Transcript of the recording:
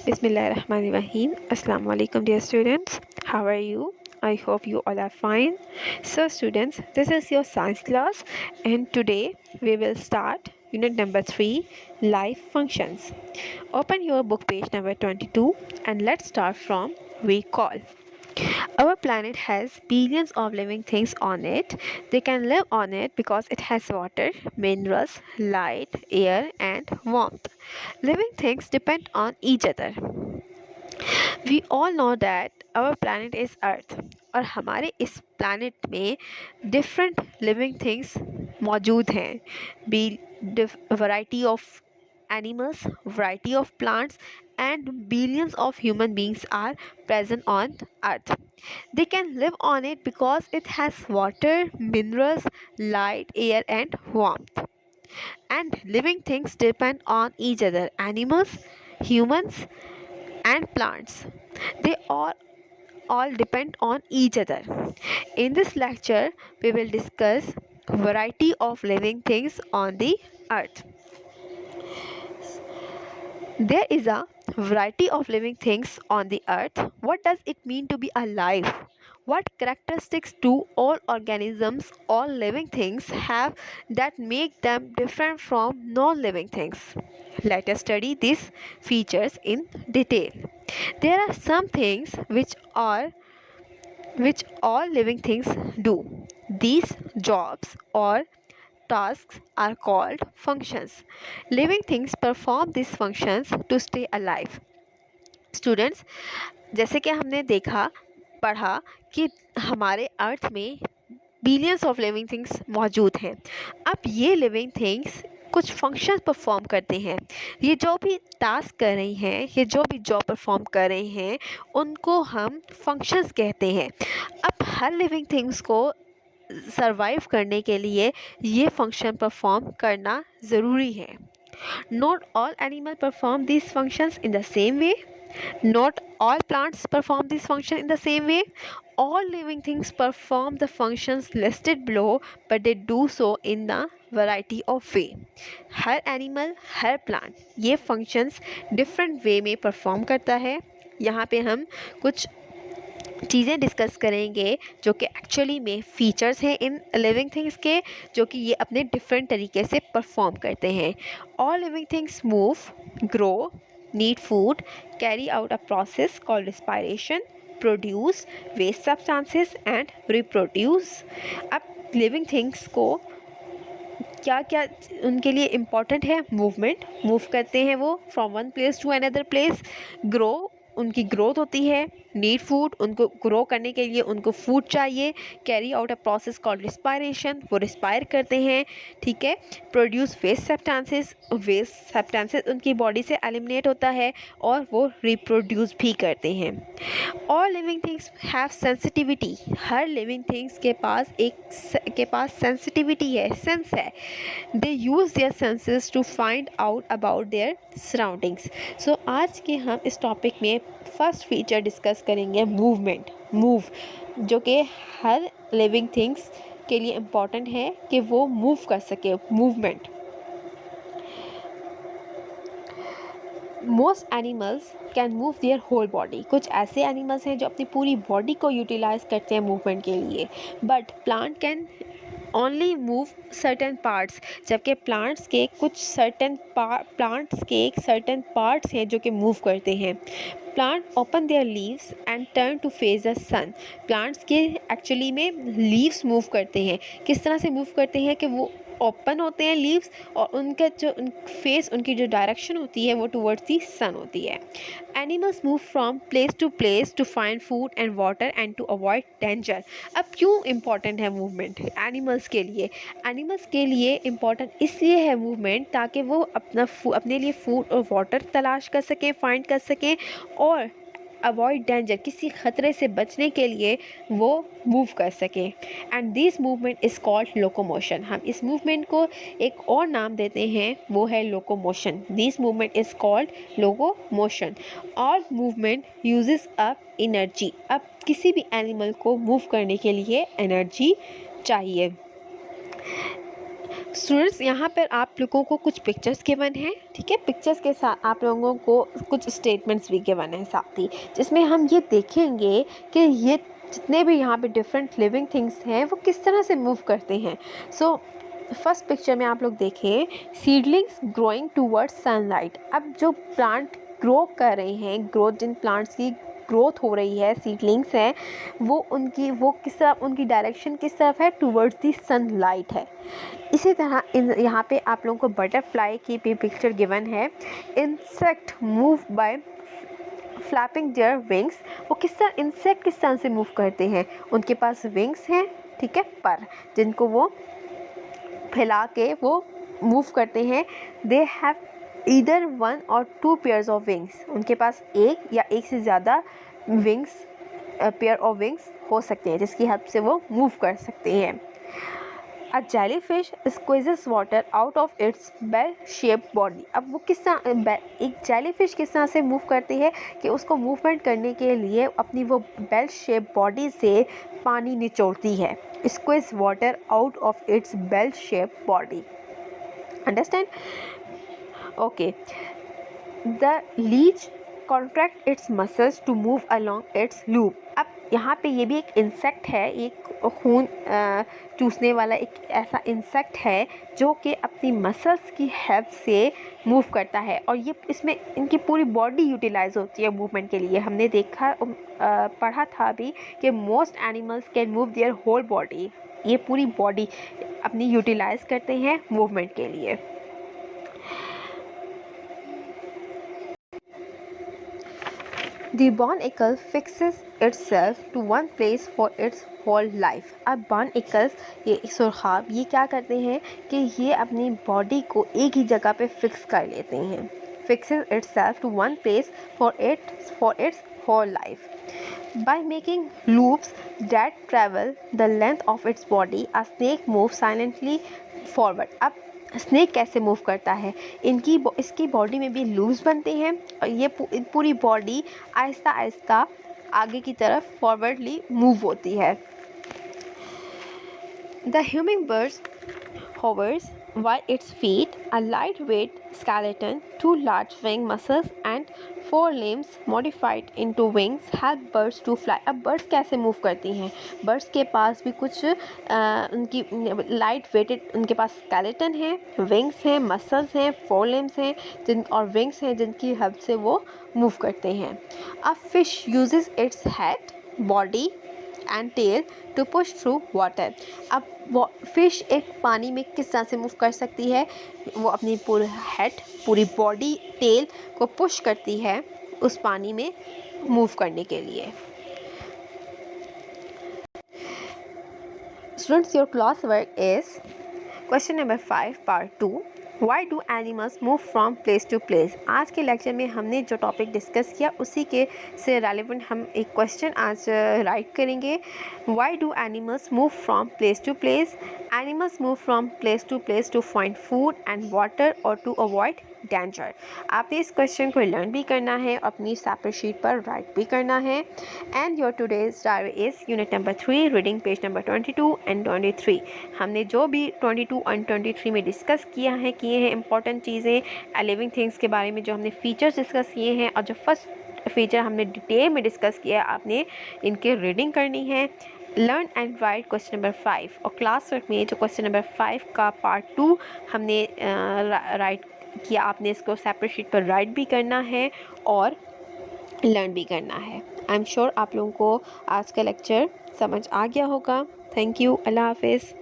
Bismillahirrahmanirrahim. Assalamu alaikum, dear students. How are you? I hope you all are fine. So, students, this is your science class, and today we will start unit number 3, life functions. Open your book page number 22 and let's start from recall. Our planet has billions of living things on it. They can live on it because it has water, minerals, light, air, and warmth. Living things depend on each other. We all know that our planet is Earth और हमारे इस planet में different living things मौजूद हैं. Variety of animals, variety of plants, and billions of human beings are present on Earth. They can live on it because it has water, minerals, light, air, and warmth. And living things depend on each other. Animals, humans, and plants. They all depend on each other. In this lecture, we will discuss variety of living things on the earth. There is a variety of living things on the earth. What does it mean to be alive? What characteristics do all organisms, all living things have that make them different from non-living things? Let us study these features in detail. There are some things which all living things do. These jobs or tasks are called functions. Living things perform these functions to stay alive. Students, जैसे कि हमने देखा पढ़ा कि हमारे अर्थ में billions of living things मौजूद हैं. अब ये लिविंग थिंग्स कुछ फंक्शंस परफॉर्म करते हैं. ये जो भी टास्क कर रही हैं, ये जो भी जॉब परफॉर्म कर रहे हैं, उनको हम फंक्शंस कहते हैं. अब हर लिविंग थिंग्स को सरवाइव करने के लिए ये फंक्शन परफॉर्म करना ज़रूरी है. Not all animals perform these functions in the same way. Not all plants perform this function in the same way. All living things perform the functions listed below, but they do so in a variety of way. Her animal, her plant ये functions different way में perform करता है. यहाँ पे हम कुछ चीज़ें discuss करेंगे जो कि एक्चुअली में फीचर्स हैं इन लिविंग थिंग्स के, जो कि ये अपने डिफरेंट तरीके से परफॉर्म करते हैं. All living things move, grow, need food, carry out a process called respiration, produce waste substances and reproduce. अब लिविंग थिंग्स को क्या क्या उनके लिए इम्पॉर्टेंट है? मूवमेंट, मूव करते हैं वो from one place to another place. Grow, उनकी ग्रोथ होती है. नीड फूड, उनको ग्रो करने के लिए उनको फूड चाहिए. Carry out a process called respiration, वो रिस्पायर करते हैं. ठीक है. Produce waste substances, waste substances उनकी बॉडी से एलिमिनेट होता है और वो रिप्रोड्यूस भी करते हैं. All living things have sensitivity. हर लिविंग थिंग्स के पास सेंसिटिविटी है, सेंस है. They use their senses to find out about their surroundings. So आज के हम इस टॉपिक में फर्स्ट फीचर डिस्कस करेंगे मूवमेंट. मूव, जो कि हर लिविंग थिंग्स के लिए इम्पॉर्टेंट है कि वो मूव कर सके. Movement. Most animals can move their whole body. कुछ ऐसे एनिमल्स हैं जो अपनी पूरी बॉडी को यूटिलाइज करते हैं मूवमेंट के लिए. But plant can only move certain parts. जबकि प्लांट्स के सर्टेन पार्ट्स हैं जो कि मूव करते हैं. Plant open their leaves and turn to face the sun. Plants के एक्चुअली में लीव्स मूव करते हैं. किस तरह से मूव करते हैं कि वो ओपन होते हैं लीव्स और उनका जो फेस, उनकी जो डायरेक्शन होती है वो टुवर्ड्स दी सन होती है. Animals move from place to find food and water and to avoid danger. अब क्यों इम्पॉर्टेंट है मूवमेंट एनिमल्स के लिए? एनिमल्स के लिए इम्पॉर्टेंट इसलिए है मूवमेंट ताकि वो अपने लिए फूड और वाटर तलाश कर सकें, फाइंड कर सकें और अवॉइड डेंजर, किसी ख़तरे से बचने के लिए वो मूव कर सकें. And this movement is called locomotion. हम इस मूवमेंट को एक और नाम देते हैं, वो है locomotion. This movement is called locomotion. All movement uses up energy. अब किसी भी एनिमल को मूव करने के लिए एनर्जी चाहिए. स्टूडेंट्स, यहाँ पर आप लोगों को कुछ पिक्चर्स गिवन हैं, ठीक है। पिक्चर्स के साथ आप लोगों को कुछ स्टेटमेंट्स भी गिवन हैं साथ ही, जिसमें हम ये देखेंगे कि ये जितने भी यहाँ पे डिफरेंट लिविंग थिंग्स हैं वो किस तरह से मूव करते हैं। सो फर्स्ट पिक्चर में आप लोग देखें, सीडलिंग्स ग्रोइंग टूवर्ड्स सनलाइट। अब जो प्लांट ग्रो कर रहे हैं, ग्रोथ जिन प्लांट्स की ग्रोथ हो रही है, सीडलिंग्स हैं, वो किस तरफ, उनकी डायरेक्शन किस तरफ है, टूवर्ड्स दी सनलाइट है। इसी तरह यहाँ पे आप लोगों को बटरफ्लाई की भी पिक्चर गिवन है। Insect move by flapping their wings. वो इंसेक्ट किस तरह से मूव करते हैं, उनके पास विंग्स हैं, ठीक है, पर जिनको वो फैला के वो मूव करते हैं। दे हैव ईदर 1 और 2 पेयर्स ऑफ विंग्स। उनके पास एक या एक से ज़्यादा विंग्स, पेयर ऑफ विंग्स हो सकते हैं, जिसकी हेल्प से वो मूव कर सकते हैं। A jellyfish squeezes water out of its bell shape body. अब वो किस तरह, एक जेलीफिश किस तरह से मूव करती है कि उसको मूवमेंट करने के लिए अपनी वो बेल शेप बॉडी से पानी निचोड़ती है। Squeeze water out of its bell shape body. Understand? Okay. The leech contract its muscles to move along its loop. अब यहाँ पे ये भी एक इंसेक्ट है, एक खून चूसने वाला एक ऐसा इंसेक्ट है जो कि अपनी मसल्स की हेल्प से मूव करता है, और ये इसमें इनकी पूरी बॉडी यूटिलाइज होती है मूवमेंट के लिए। हमने देखा पढ़ा था अभी कि most animals can move their whole body. ये पूरी बॉडी अपनी यूटिलाइज करते हैं मूवमेंट के लिए। The barnacle fixes itself to one place for its whole life। अब barnacles, ये सुरखाब, ये क्या करते हैं कि ये अपनी बॉडी को एक ही जगह पे फिक्स कर लेते हैं। Fixes itself to one place for its whole life. By making loops that travel the length of its body, a snake moves silently forward। अब स्नेक कैसे मूव करता है, इसकी बॉडी में भी लूप्स बनते हैं, और ये पूरी बॉडी आहिस्ता आहिस्ता आगे की तरफ फॉरवर्डली मूव होती है। The humming bird hovers while its feet, a lightweight skeleton, 2 large wing muscles and 4 limbs modified into wings help birds to fly। अब बर्ड्स कैसे मूव करती हैं, बर्ड्स के पास भी कुछ उनकी लाइट वेटेड, उनके पास स्केलेटन है, विंग्स हैं, मसल्स हैं, 4 लिम्स हैं और विंग्स हैं जिनकी हेल्प से वो मूव करते हैं। A fish uses its head, body and tail to push through water. अब वो फिश एक पानी में किस तरह से मूव कर सकती है, वो अपनी पूरी हेड, पूरी बॉडी, टेल को पुश करती है उस पानी में मूव करने के लिए। Students, your class work is question number 5 part 2, why do animals move from place to place. आज के लेक्चर में हमने जो टॉपिक डिस्कस किया उसी के से रेलिवेंट हम एक क्वेश्चन आज राइट करेंगे। Why do animals move from place to place. Animals move from place to find food and water और टू अवॉइड डेंजर। आपने इस क्वेश्चन को लर्न भी करना है, अपनी सेपरेट शीट पर राइट भी करना है। And your today's diary is unit number 3, reading page number 22 and 23। हमने जो भी 22 एंड 23 में डिस्कस किए हैं इंपॉर्टेंट चीज़ें, लिविंग थिंग्स के बारे में जो हमने फीचर्स डिस्कस किए हैं, और जो फर्स्ट फीचर हमने डिटेल में डिस्कस किया है, आपने इनके रीडिंग करनी है। Learn and right question number 5, और क्लास वर्क में जो क्वेश्चन नंबर 5 का पार्ट 2 हमने राइट किया, आपने इसको सेपरेट शीट पर राइट भी करना है और लर्न भी करना है। आई एम श्योर आप लोगों को आज का लेक्चर समझ आ गया होगा। Thank you. अल्लाह हाफिज़।